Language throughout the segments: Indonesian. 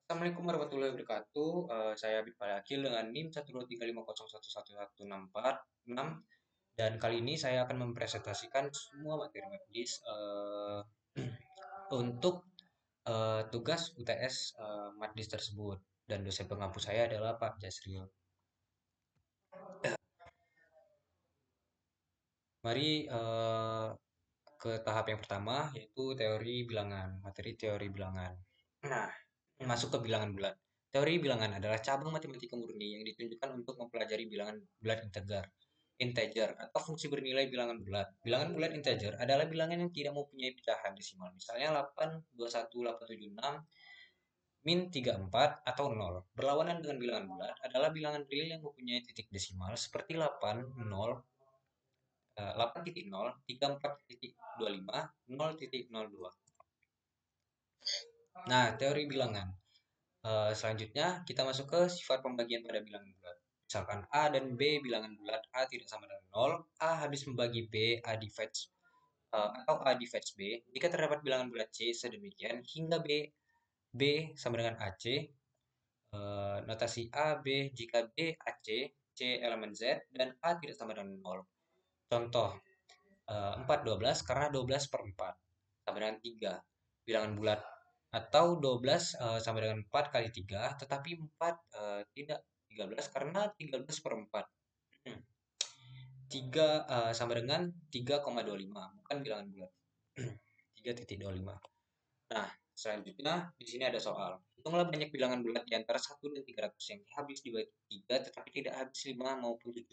Assalamualaikum warahmatullahi wabarakatuh. Saya Habib Falakil dengan NIM 12350111466 dan kali ini saya akan mempresentasikan semua materi medis untuk tugas UTS Madis tersebut dan dosen pengampu saya adalah Pak Jasril. Mari ke tahap yang pertama yaitu teori bilangan, materi teori bilangan. Nah, masuk ke bilangan bulat. Teori bilangan adalah cabang matematika murni yang ditunjukkan untuk mempelajari bilangan bulat integer atau fungsi bernilai bilangan bulat. Bilangan bulat integer adalah bilangan yang tidak mempunyai pecahan desimal. Misalnya 821, 876, min 34 atau 0. Berlawanan dengan bilangan bulat adalah bilangan real yang mempunyai titik desimal seperti 8, 0, 8.0, 34.25, 0.02. Nah, teori bilangan. Selanjutnya kita masuk ke sifat pembagian pada bilangan bulat. Misalkan A dan B bilangan bulat, A tidak sama dengan 0, A habis membagi B, atau A divides B. Jika terdapat bilangan bulat C sedemikian hingga B sama dengan AC, notasi A, B jika B AC, C elemen Z, dan A tidak sama dengan 0. Contoh, 4 12 karena 12 per 4 sama dengan 3. Bilangan bulat atau 12 sama dengan 4 kali 3, tetapi 4 tidak 13 karena 13 per 4. 3 sama dengan 3,25, bukan bilangan bulat. 3,25. Nah, selanjutnya di sini ada soal. Hitunglah banyak bilangan bulat di antara 1 dan 300 yang habis dibagi 3 tetapi tidak habis 5 maupun 7.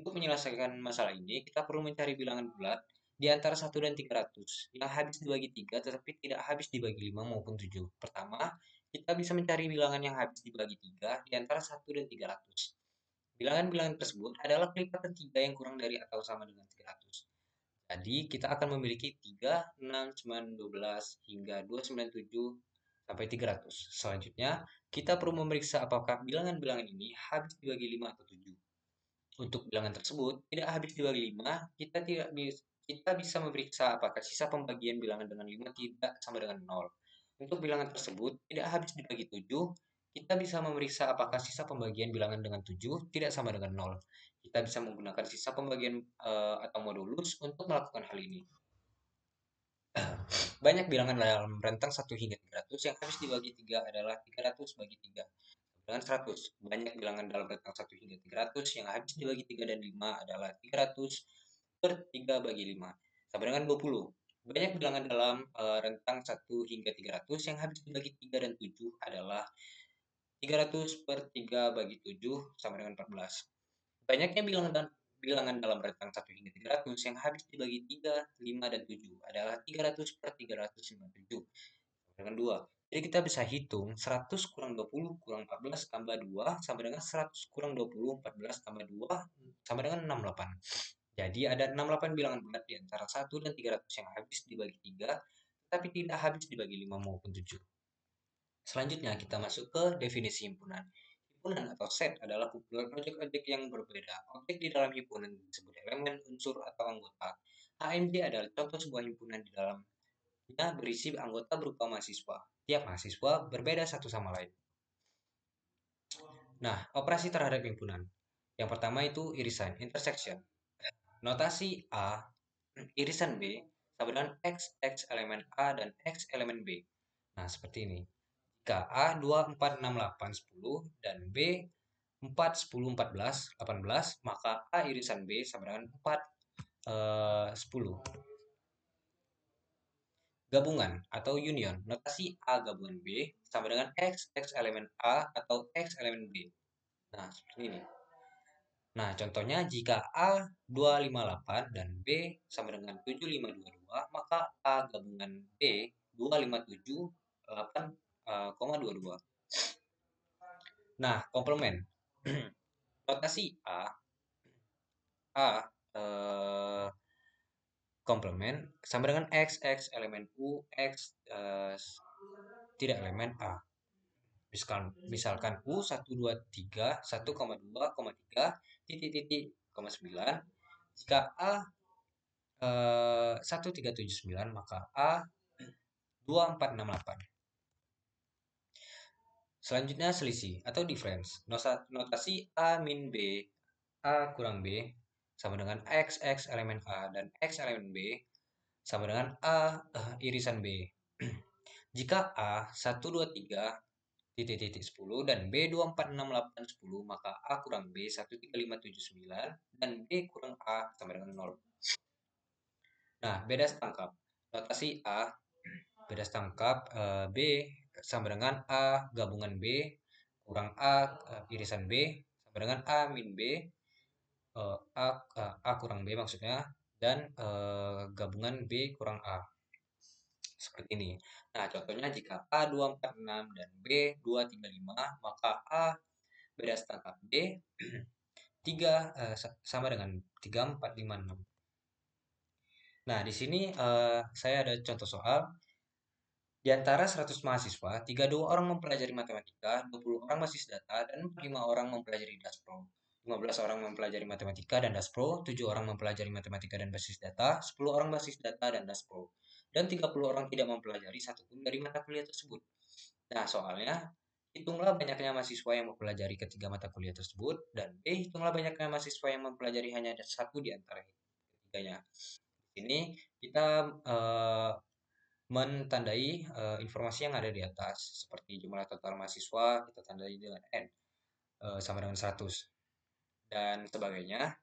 Untuk menyelesaikan masalah ini, kita perlu mencari bilangan bulat di antara 1 dan 300 yang habis dibagi 3 tetapi tidak habis dibagi 5 maupun 7. Pertama, kita bisa mencari bilangan yang habis dibagi 3 di antara 1 dan 300. Bilangan-bilangan tersebut adalah kelipatan 3 yang kurang dari atau sama dengan 300. Jadi, kita akan memiliki 3, 6, 9, 12, hingga 297 sampai 300. Selanjutnya, kita perlu memeriksa apakah bilangan-bilangan ini habis dibagi 5 atau 7. Untuk bilangan tersebut tidak habis dibagi 5, kita bisa memeriksa apakah sisa pembagian bilangan dengan 5 tidak sama dengan 0. Untuk bilangan tersebut tidak habis dibagi 7, kita bisa memeriksa apakah sisa pembagian bilangan dengan 7 tidak sama dengan 0. Kita bisa menggunakan sisa pembagian atau modulus untuk melakukan hal ini. Banyak bilangan dalam rentang 1 hingga 300 yang habis dibagi 3 adalah 300 bagi 3 dengan 100. Banyak bilangan dalam rentang 1 hingga 300 yang habis dibagi 3 dan 5 adalah 300 per 3 bagi 5 sama dengan 20. Banyak bilangan dalam rentang 1 hingga 300 yang habis dibagi 3 dan 7 adalah 300 per 3 bagi 7 sama dengan 14. Banyaknya bilangan dalam rentang 1 hingga 300 yang habis dibagi 3, 5, dan 7 adalah 300 per 357 sama dengan 2. Jadi kita bisa hitung 100 kurang 20 kurang 14 tambah 2 sama dengan 100 kurang 20, 14 tambah 2 sama dengan 68. Jadi ada 68 bilangan bulat di antara 1 dan 300 yang habis dibagi 3, tetapi tidak habis dibagi 5 maupun 7. Selanjutnya kita masuk ke definisi himpunan. Himpunan atau set adalah kumpulan objek-objek yang berbeda. Objek di dalam himpunan disebut elemen, unsur, atau anggota. HMJ adalah contoh sebuah himpunan di dalamnya berisi anggota berupa mahasiswa. Tiap mahasiswa berbeda satu sama lain. Nah, operasi terhadap himpunan. Yang pertama itu irisan, intersection. Notasi A, irisan B, sama dengan X elemen A dan X elemen B. Nah, seperti ini. Jika A 2, 4, 6, 8, 10 dan B 4, 10, 14, 18, maka A irisan B sama dengan 4, 10. Gabungan atau union. Notasi A gabungan B sama dengan X elemen A atau X elemen B. Nah, seperti ini. Nah, contohnya jika A 258 dan B sama dengan 7522, maka A gabungan B 257,8,22. Nah, komplement. Notasi A komplement sama dengan X elemen U, X tidak elemen A. Misalkan U 123 1,2,3 titik 9. Jika A 1379 maka A 2468. Selanjutnya selisih atau difference. Notasi A min B, A kurang B sama dengan X elemen A dan X elemen B sama dengan A irisan B. Jika A 1, 2, 3, titik 10 dan B 2, 4, 6, 8, 10, maka A kurang B 1, 3, 5, 7, 9 dan B kurang A sama dengan 0. Nah, beda setangkap. Notasi A, beda setangkap B sama dengan A gabungan B kurang A irisan B sama dengan A min B A kurang B maksudnya dan gabungan B kurang A seperti ini. Nah, contohnya jika A 246 dan B 235 maka A beda setangkap B 3 sama dengan 3456. Nah, di sini saya ada contoh soal. Di antara 100 mahasiswa, 32 orang mempelajari matematika, 20 orang basis data, dan 45 orang mempelajari Daspro. 15 orang mempelajari matematika dan Daspro, 7 orang mempelajari matematika dan basis data, 10 orang basis data dan Daspro, dan 30 orang tidak mempelajari satupun dari mata kuliah tersebut. Nah, soalnya, hitunglah banyaknya mahasiswa yang mempelajari ketiga mata kuliah tersebut, dan B, hitunglah banyaknya mahasiswa yang mempelajari hanya satu di antara ketiganya. Ini kita mentandai informasi yang ada di atas seperti jumlah total mahasiswa kita tandai dengan n sama dengan 100 dan sebagainya.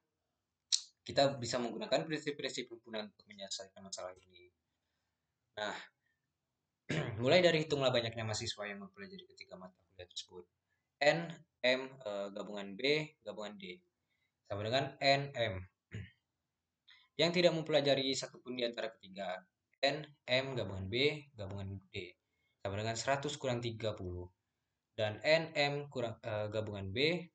Kita bisa menggunakan prinsip-prinsip himpunan untuk menyelesaikan masalah ini. Nah, mulai dari hitunglah banyaknya mahasiswa yang mempelajari ketiga mata kuliah tersebut. N, M, gabungan B, gabungan D. Sama dengan N, M. Yang tidak mempelajari satupun di antara ketiga. N, M, gabungan B, gabungan D. Sama dengan 100 kurang 30. Dan N, M kurang gabungan B,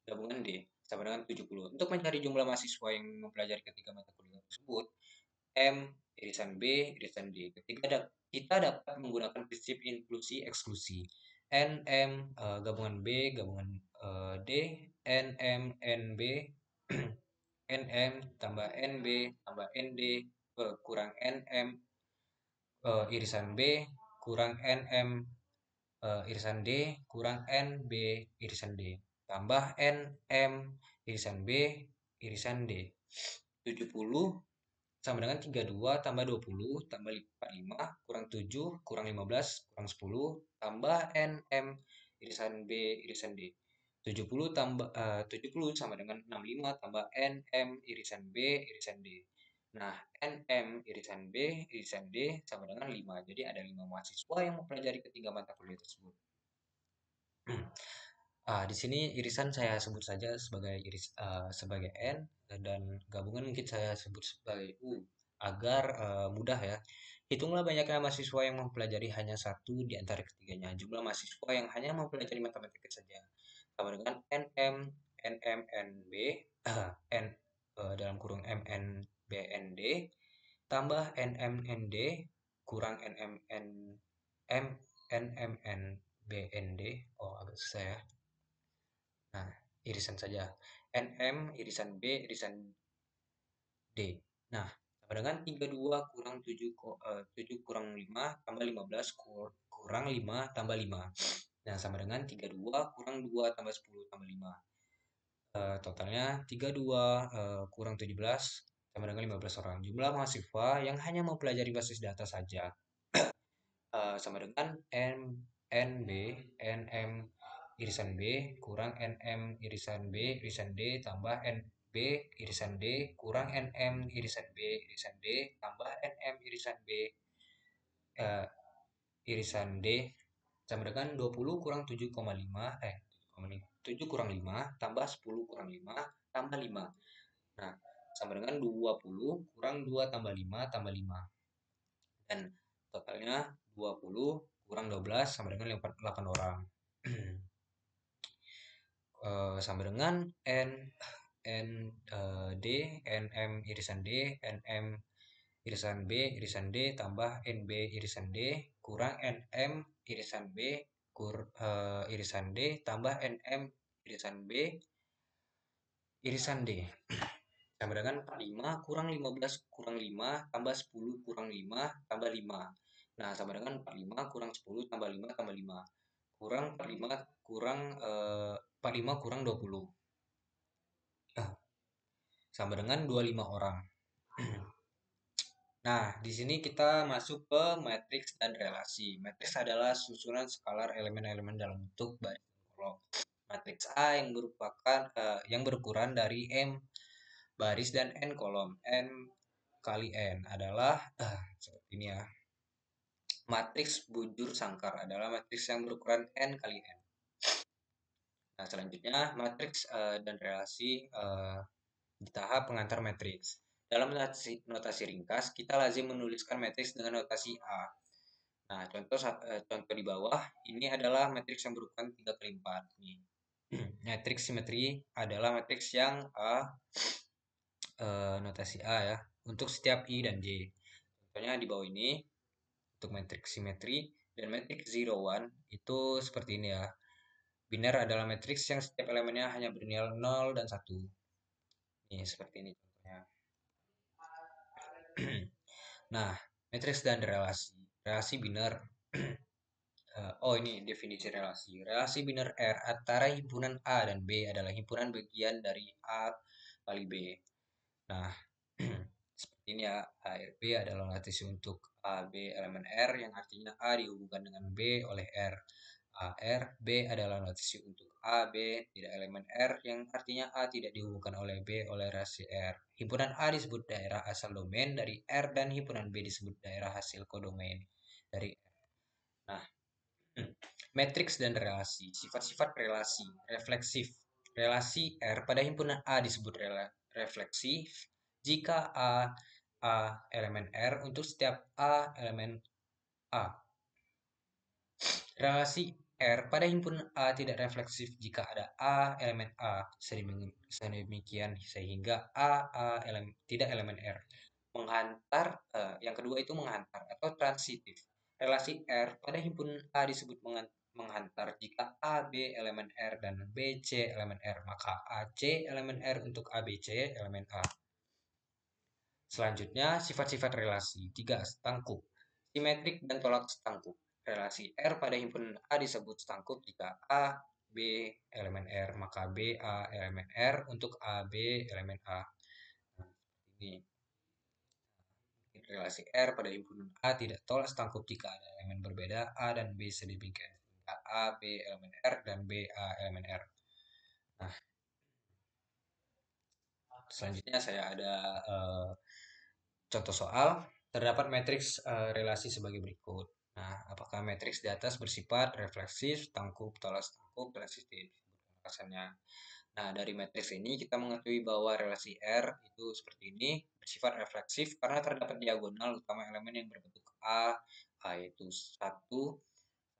gabungan D sama dengan 70. Untuk mencari jumlah mahasiswa yang mempelajari ketiga mata kuliah tersebut, M irisan B irisan D. Kita dapat menggunakan prinsip inklusi eksklusi. N, M gabungan B gabungan D, N, M, N, B, N, M tambah N, B tambah N, D kurang N, M irisan B kurang N, M irisan D kurang N B irisan D tambah N M irisan B irisan D. 70 sama dengan 32 tambah 20 tambah 45 kurang 7 kurang 15 kurang 10 tambah N M irisan B irisan D. 70 tambah 70 sama dengan 65 tambah N M irisan B irisan D. Nah, N M irisan B irisan D sama dengan 5. Jadi ada 5 mahasiswa yang mempelajari ketiga mata kuliah tersebut. Di sini irisan saya sebut saja sebagai N dan gabungan mungkin saya sebut sebagai U agar mudah ya. Hitunglah banyaknya mahasiswa yang mempelajari hanya satu di antara ketiganya. Jumlah mahasiswa yang hanya mempelajari matematika saja sama dengan NM NMNB N dalam kurung MNBND tambah NMND kurang NMNBND. Oh, agak susah ya. Nah, irisan saja. NM irisan B irisan D. Nah, sama dengan 32 kurang 7 kurang 5 tambah 15 kurang 5 tambah 5. Nah, sama dengan 32 kurang 2 tambah 10 tambah 5. Totalnya 32 kurang 17 sama dengan 15 orang. Jumlah mahasiswa yang hanya mempelajari basis data saja sama dengan NB NM irisan B kurang NM irisan B irisan D tambah NB irisan D kurang NM irisan B irisan D tambah NM irisan B irisan D sama dengan 20 kurang 7,5 7 kurang 5 tambah 10 kurang 5 tambah 5. Nah, sama dengan 20 kurang 2 tambah 5 tambah 5. Dan totalnya 20 kurang 12 sama dengan 8 orang. Sama dengan D NM irisan D NM irisan B irisan D tambah NB irisan D kurang NM irisan B irisan D tambah NM irisan B irisan D sama dengan 45 kurang 15 kurang 5 tambah 10 kurang 5 tambah 5. Nah, sama dengan 45 kurang 10 tambah 5 tambah 5 kurang 45 kurang 45 kurang 20. Ah, sama dengan 25 orang. Nah, di sini kita masuk ke matriks dan relasi. Matriks adalah susunan skalar elemen-elemen dalam bentuk baris dan kolom. Matriks A yang merupakan yang berukuran dari M baris dan N kolom. N kali N adalah seperti ini ya. Matriks bujur sangkar adalah matriks yang berukuran N kali N. Nah, selanjutnya matriks dan relasi di tahap pengantar matriks. Dalam notasi ringkas, kita lazim menuliskan matriks dengan notasi A. Nah, contoh di bawah ini adalah matriks yang berukuran 3 kali 4 nih. Matriks simetri adalah matriks yang notasi A ya untuk setiap I dan J. Contohnya di bawah ini untuk matriks simetri dan matriks zero one itu seperti ini ya. Biner adalah matriks yang setiap elemennya hanya bernilai 0 dan 1. Ini seperti ini contohnya. Nah, matriks dan relasi. Relasi biner. Oh, ini definisi relasi. Relasi biner R antara himpunan A dan B adalah himpunan bagian dari A kali B. Nah, seperti ini ya. ARB adalah latisi untuk AB elemen R yang artinya A dihubungkan dengan B oleh R. AR, B adalah latisi untuk AB tidak elemen R yang artinya A tidak dihubungkan oleh B oleh relasi R. Himpunan A disebut daerah asal domain dari R dan himpunan B disebut daerah hasil kodomain dari R. Nah, matriks dan relasi. Sifat-sifat relasi. Refleksif. Relasi R pada himpunan A disebut refleksif jika A elemen R untuk setiap A elemen A. Relasi R pada himpunan A tidak refleksif jika ada A elemen A sedemikian sehingga A elemen, tidak elemen R. Menghantar, yang kedua itu menghantar atau transitif. Relasi R pada himpunan A disebut menghantar jika AB elemen R dan BC elemen R, maka AC elemen R untuk ABC elemen A. Selanjutnya, sifat-sifat relasi. 3. Stangkup. Simetrik dan tolak stangkup. Relasi R pada himpunan A disebut stangkup jika A, B elemen R, maka B, A elemen R untuk A, B elemen A. Nah, ini relasi R pada himpunan A tidak tolak stangkup jika ada elemen berbeda A dan B sedemikian sehingga A, B elemen R dan B, A elemen R. Nah, selanjutnya saya ada contoh soal. Terdapat matriks relasi sebagai berikut. Nah, apakah matriks di atas bersifat refleksif, stangkup, tolak stangkup, transitif? Alasannya. Nah, dari matriks ini kita mengetahui bahwa relasi R itu seperti ini, bersifat refleksif karena terdapat diagonal utama elemen yang berbentuk A yaitu 1, 1,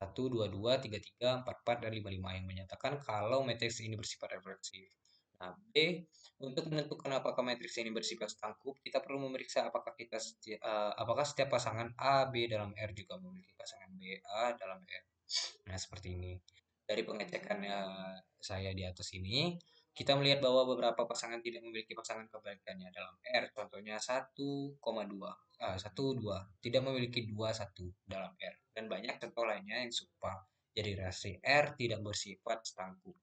2, 2, 3, 3, 4, 4, dan 5, 5 yang menyatakan kalau matriks ini bersifat refleksif. Nah, B, untuk menentukan apakah matriks ini bersifat stangkup, kita perlu memeriksa apakah setiap pasangan A, B dalam R juga memiliki pasangan B, A dalam R. Nah, seperti ini. Dari pengecekannya saya di atas ini, kita melihat bahwa beberapa pasangan tidak memiliki pasangan kebalikannya dalam R. Contohnya 1,2. 1, 2. Tidak memiliki 2, 1 dalam R. Dan banyak contoh lainnya yang serupa. Jadi relasi R tidak bersifat stangkup.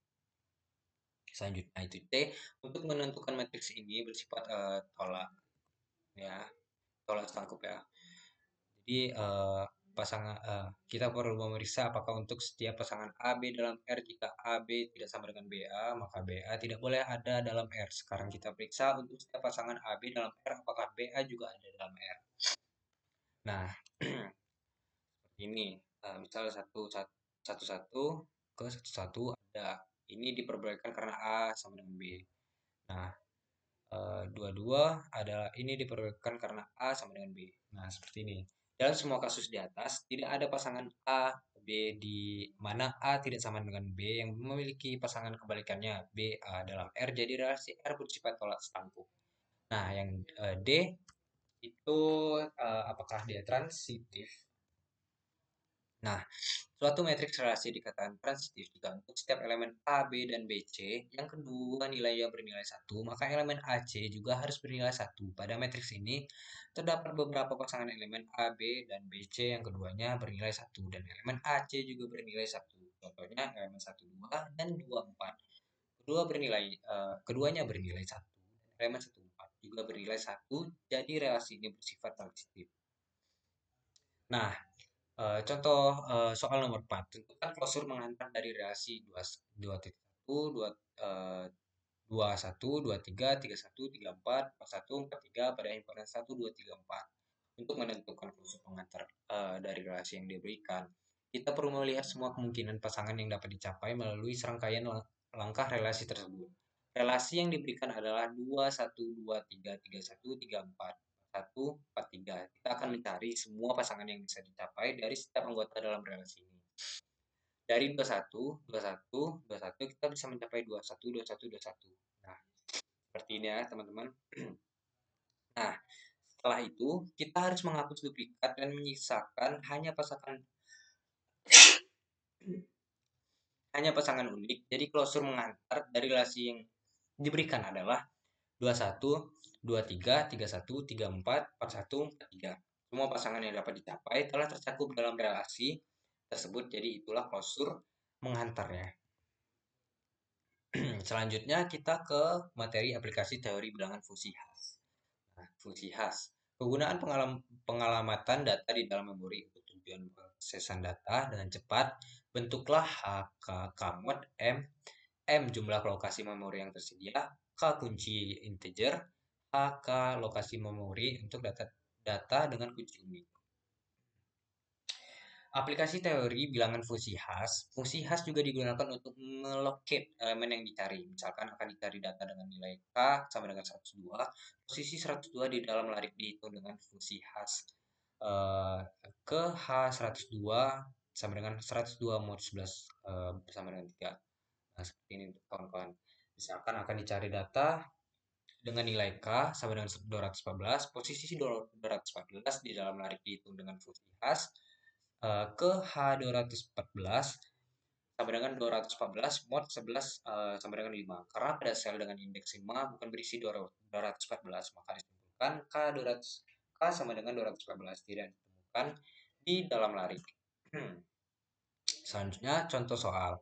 Selanjutnya itu C. Untuk menentukan matriks ini bersifat tolak. Ya, tolak stangkup ya. Jadi kita perlu memeriksa apakah untuk setiap pasangan AB dalam R jika AB tidak sama dengan BA, maka BA tidak boleh ada dalam R. Sekarang kita periksa untuk setiap pasangan AB dalam R apakah BA juga ada dalam R. Nah, ini misal satu ke satu ada. Ini diperbolehkan karena A sama dengan B. Nah, dua-dua adalah ini diperbolehkan karena A sama dengan B. Nah, seperti ini. Dalam semua kasus di atas, tidak ada pasangan A, B di mana A tidak sama dengan B yang memiliki pasangan kebalikannya B, A dalam R. Jadi relasi R bersifat tolak stangkup. Nah, yang D itu apakah dia transitif? Nah, suatu matriks relasi dikatakan transitif jika untuk setiap elemen A, B, dan BC yang kedua nilainya bernilai 1, maka elemen AC juga harus bernilai 1. Pada matriks ini terdapat beberapa pasangan elemen A, B, dan BC yang keduanya bernilai 1 dan elemen AC juga bernilai 1. Contohnya elemen 1, 2, dan 2, 4. Keduanya bernilai 1. Elemen 1, 4 juga bernilai 1, jadi relasi ini bersifat transitif. Nah, contoh soal nomor 4. Tentukan klosur mengantar dari relasi 2, 2, 21, 23, 31, 34, 41, 43 pada himpunan 1, 2, 3, 4. Untuk menentukan klosur pengantar dari relasi yang diberikan, kita perlu melihat semua kemungkinan pasangan yang dapat dicapai melalui serangkaian langkah relasi tersebut. Relasi yang diberikan adalah 2, 1, 2, 3, 3, 1, 3, 4, 1, 4, 3. Kita akan mencari semua pasangan yang bisa dicapai dari setiap anggota dalam relasi ini. Dari 21, 21, 21 kita bisa mencapai 21, 21, 21. Nah, seperti ini ya teman-teman. Nah, setelah itu kita harus menghapus duplikat dan menyisakan hanya pasangan unik. Jadi klosur mengantar dari relasi yang diberikan adalah 21, 23, 31, 34, 41, 43. Semua pasangan yang dapat dicapai telah tercakup dalam relasi tersebut. Jadi itulah klosur menghantarnya. Selanjutnya kita ke materi aplikasi teori bilangan fusi khas. Nah, fusi khas. Penggunaan pengalamatan data di dalam memori untuk tujuan prosesan data dengan cepat. Bentuklah HKK mod M. M jumlah lokasi memori yang tersedia. K kunci integer. HK lokasi memori untuk data dengan kunci unik. Aplikasi teori bilangan fungsi khas. Fungsi khas juga digunakan untuk melocate elemen yang dicari. Misalkan akan dicari data dengan nilai K sama dengan 102. Posisi 102 di dalam larik dihitung dengan fungsi khas. Ke H102 sama dengan 102 mod 11 sama dengan 3. Nah, seperti ini kawan-kawan. Misalkan akan dicari data dengan nilai K sama dengan 214. Posisi 214 di dalam larik dihitung dengan fungsi khas. Ke H214 sama dengan 214 mod 11 sama dengan 5. Karena pada sel dengan indeks 5 bukan berisi 214, maka disimpulkan K sama dengan 214 tidak ditemukan di dalam larik. Selanjutnya contoh soal.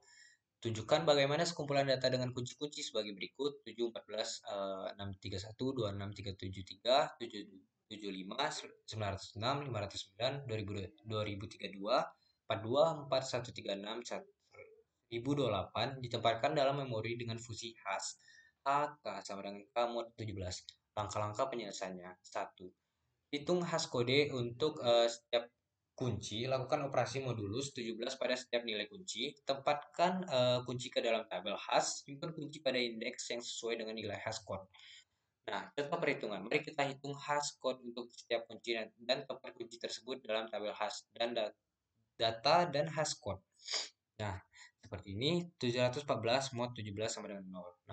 Tunjukkan bagaimana sekumpulan data dengan kunci-kunci sebagai berikut: 7, 14, 631, 26, 373, 775, 906, 509, 2032, 42, 4136, 1028 ditempatkan dalam memori dengan fungsi khas. AK sama dengan K mod 17. Langkah-langkah penyelesaiannya. 1. Hitung hash kode untuk setiap kunci. Lakukan operasi modulus 17 pada setiap nilai kunci. Tempatkan kunci ke dalam tabel hash. Simpan kunci pada indeks yang sesuai dengan nilai hash code. Nah, contoh perhitungan. Mari kita hitung hash code untuk setiap kunci dan tempat kunci tersebut dalam tabel hash dan data dan hash code. Nah, seperti ini. 714 mod 17 sama dengan 0.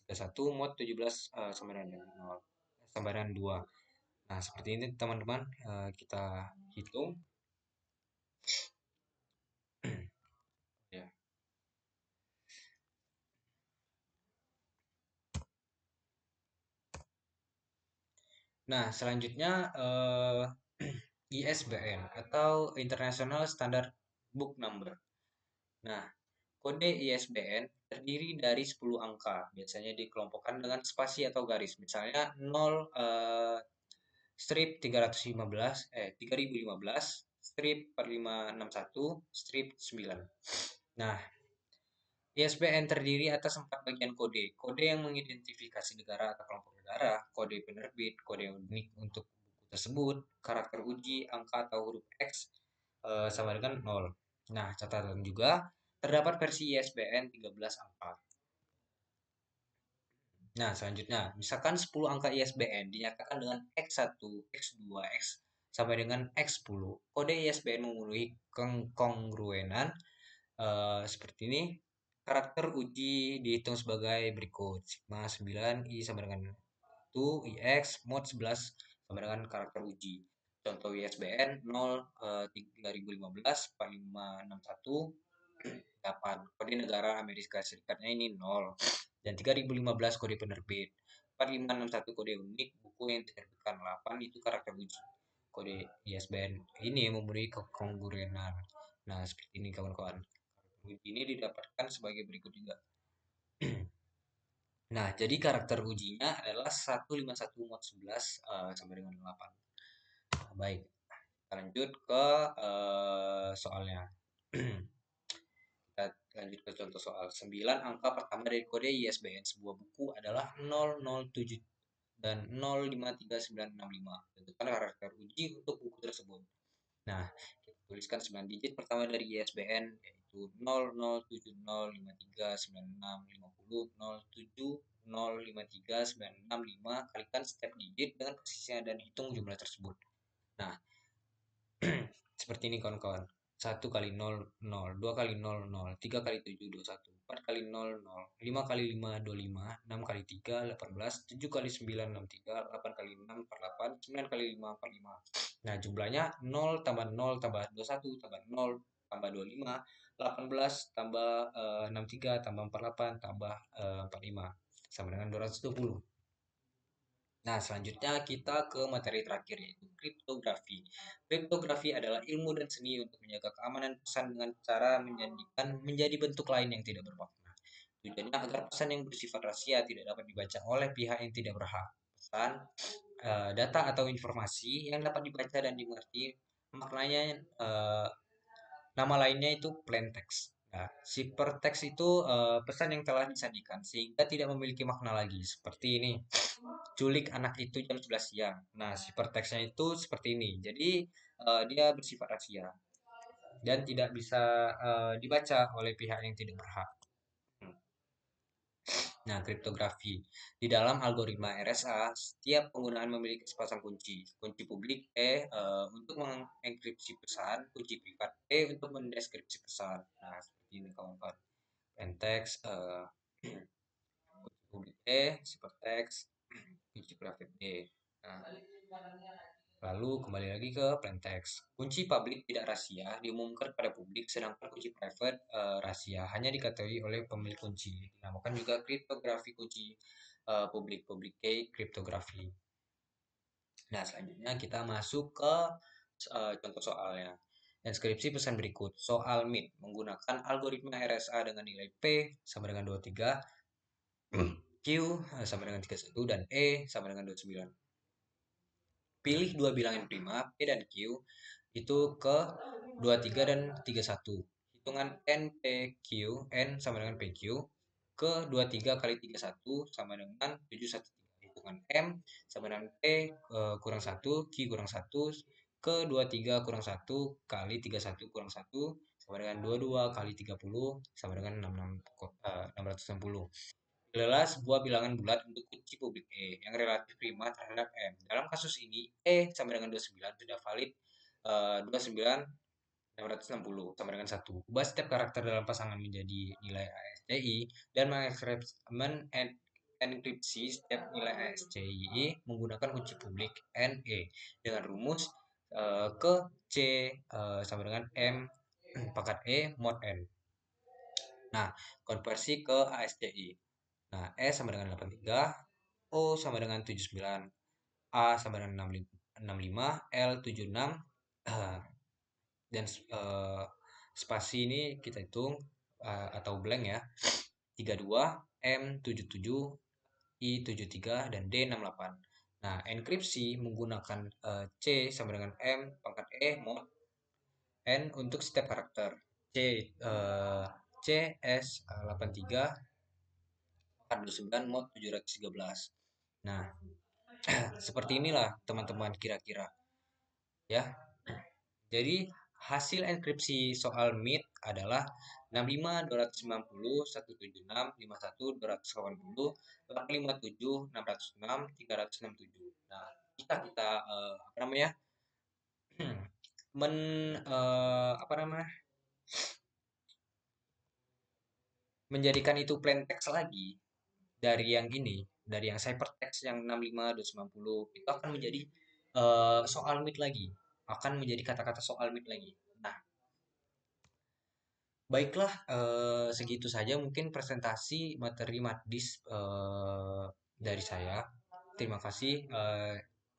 631 mod 17 sama dengan 0. Sama dengan 2. Nah, seperti ini teman-teman, kita hitung. Ya. Nah, selanjutnya ISBN atau International Standard Book Number. Nah, kode ISBN terdiri dari 10 angka, biasanya dikelompokkan dengan spasi atau garis. Misalnya 0 strip 315 3015 strip 4561 strip 9. Nah, ISBN terdiri atas 4 bagian kode. Kode yang mengidentifikasi negara atau kelompok negara, kode penerbit, kode yang unik untuk buku tersebut, karakter uji, angka atau huruf X sama dengan 0. Nah, catatan juga terdapat versi ISBN 13 angka. Nah, selanjutnya, misalkan 10 angka ISBN dinyatakan dengan X1, X2, X sampai dengan X10. Kode ISBN memenuhi kongruenan seperti ini. Karakter uji dihitung sebagai berikut. Sigma 9 I sama dengan 1 IX mod 11 sama dengan karakter uji. Contoh ISBN 0 3015 4561 8. Kode negara Amerika Serikatnya ini 0. Dan 3015 kode penerbit. 4561 kode unik buku yang diterbitkan. 8 itu karakter uji. Kode ISBN ini memenuhi kekongruenan. Nah, seperti ini kawan-kawan. Uji ini didapatkan sebagai berikut juga. Nah, jadi karakter ujinya adalah 151 mod 11 sampai dengan 8. Nah, baik, kita lanjut ke soalnya. Kita lanjut ke contoh soal. 9 angka pertama dari kode ISBN sebuah buku adalah 007 dan 0539565. Tentukan karakter uji untuk buku tersebut. Nah, kita tuliskan 9 digit pertama dari ISBN yaitu 00709396500700539655 kalikan setiap digit dengan posisinya dan hitung jumlah tersebut. Nah, seperti ini kawan-kawan. 1 kali 0 0, 2 kali 0 0, 3 kali 7 21, 4 kali 0 0, 5 kali 5 25, 6 kali 3 18, 7 kali 9 63, 8 kali 6 48, 9 kali 5 45. Nah, jumlahnya 0 tambah 0 tambah 21 tambah 0 tambah 25, 18 tambah 63 tambah 48 tambah 45 sama dengan 220. Nah, selanjutnya kita ke materi terakhir yaitu kriptografi. Kriptografi adalah ilmu dan seni untuk menjaga keamanan pesan dengan cara menjadikan menjadi bentuk lain yang tidak bermakna. Tujuannya agar pesan yang bersifat rahasia tidak dapat dibaca oleh pihak yang tidak berhak. Pesan, data atau informasi yang dapat dibaca dan dimengerti maknanya nama lainnya itu plain text. Nah, hypertext itu pesan yang telah disajikan sehingga tidak memiliki makna lagi. Seperti ini, culik anak itu jam 11 siang. Nah, hypertextnya itu seperti ini. Jadi, dia bersifat rahasia dan tidak bisa dibaca oleh pihak yang tidak berhak. Hmm. Nah, kriptografi. Di dalam algoritma RSA, setiap penggunaan memiliki sepasang kunci. Kunci publik untuk mengenkripsi pesan, kunci privat untuk mendeskripsi pesan. Nah, seperti ini kawan-kawan. Plain text, kunci publik ciphertext, kunci private Nah, lalu kembali lagi ke plain text. Kunci publik tidak rahasia diumumkan pada publik, sedangkan kunci private rahasia hanya diketahui oleh pemilik kunci. Dinamakan juga kriptografi kunci publik, public key kriptografi. Nah, selanjutnya kita masuk ke contoh soalnya. Inskripsi pesan berikut. Soal MIT menggunakan algoritma RSA dengan nilai P sama dengan 23, Q sama dengan 31, dan E sama dengan 29. Pilih dua bilangan prima, P dan Q, itu ke 23 dan 31. Hitungan NPQ, N sama dengan PQ, ke 23 kali 31 sama dengan 713. Hitungan M sama dengan P kurang 1, Q kurang 1, ke 23 kurang 1 kali 31 kurang 1 sama dengan 22 kali 30 sama dengan 660. Adalah sebuah bilangan bulat untuk kunci publik E yang relatif prima terhadap M. Dalam kasus ini, E sama dengan 29 sudah valid 29 660 sama dengan 1. Ubah setiap karakter dalam pasangan menjadi nilai ASCII dan mengenkripsi setiap nilai ASCII menggunakan kunci publik NE dengan rumus ke C sama dengan M pangkat E mod N. Nah, konversi ke ASCII. Nah, E sama dengan 83, O sama dengan 79, A sama dengan 65, L 76, dan spasi ini kita hitung atau blank ya. 32, M 77, I 73, dan D 68. Nah, enkripsi menggunakan C sama dengan M pangkat E mod N untuk setiap karakter. C C S 83 49 mod 713. Nah, seperti inilah teman-teman kira-kira ya. Jadi hasil enkripsi soal MIT adalah 65 290 176 51 280 857 606 367. Nah, jika kita apa namanya? men apa namanya? Menjadikan itu plain text lagi dari yang ini, dari yang ciphertext yang 65 290 itu akan menjadi soal MIT lagi, akan menjadi kata-kata soal MIT lagi. Nah, baiklah, segitu saja mungkin presentasi materi Madis dari saya. Terima kasih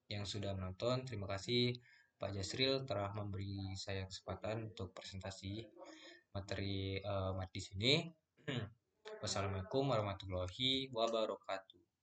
yang sudah menonton. Terima kasih Pak Jasril telah memberi saya kesempatan untuk presentasi. materi di sini. Wassalamualaikum warahmatullahi wabarakatuh.